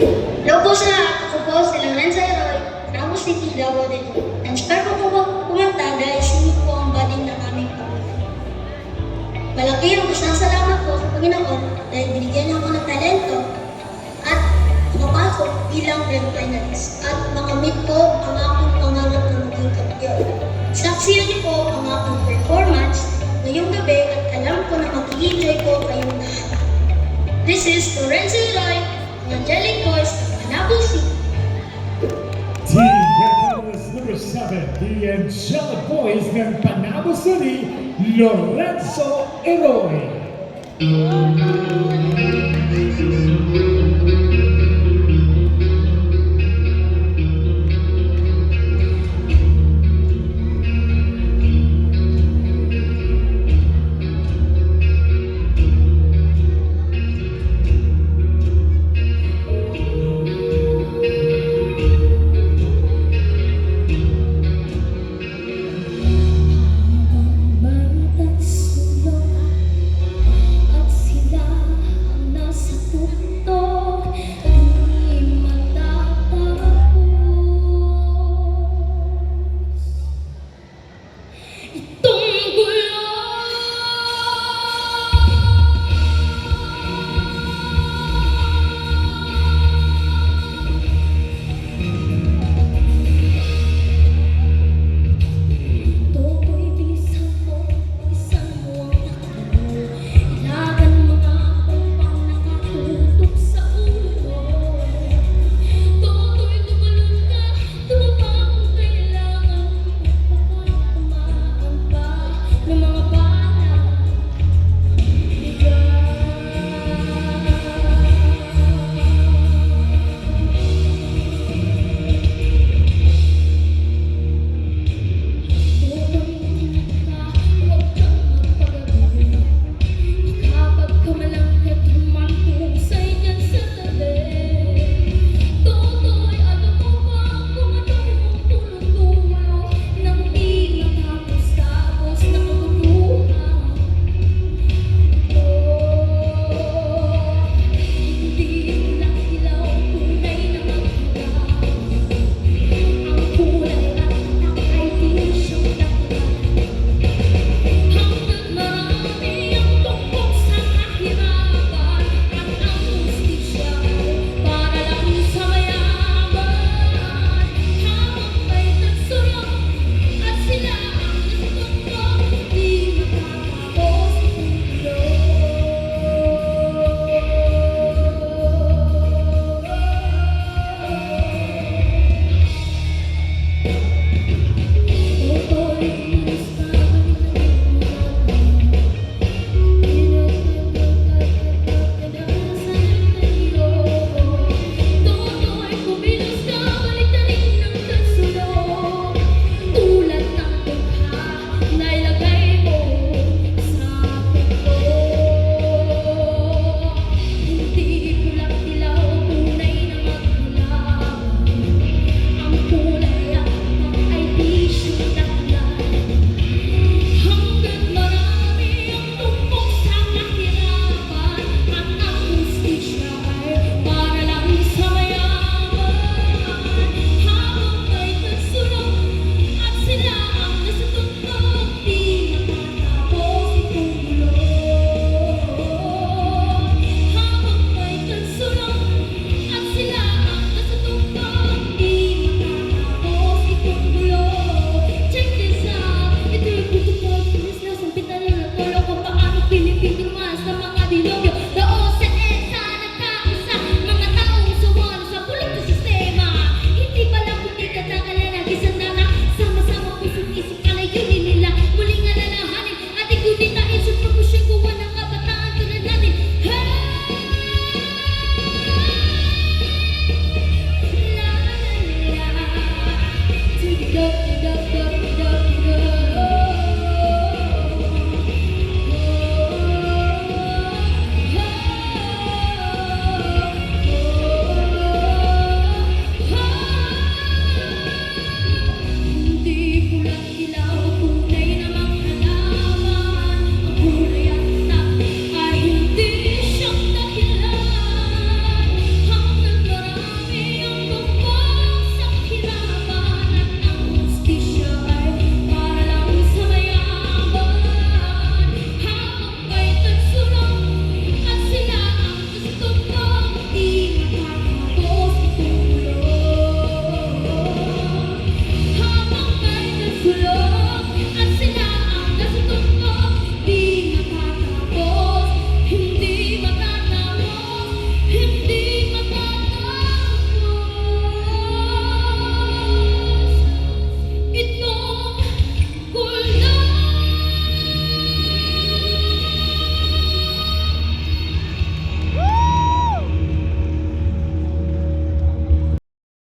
Hello po sa lahat. Ako po si Lorenzo Roy, Ramos City, Davao del Sur. Inspire ko po kumanta dahil singing po ang bading ng aming Panginoon. Malaki ang pasasalamat po sa Panginoon dahil binigyan niya ako ng talento at makapasok bilang grand finalist at makamit po ang aking pangarap na maging kampiyon. Saksiyan niyo po ang aking performance ngayong gabi at alam ko na mag-i-enjoy po kayong lahat. This is Lorenzo Roy, Angelic Voice, Manabo City. Team Red number 7, the Angelic Boys ng Panabo City, Lorenzo Eroy.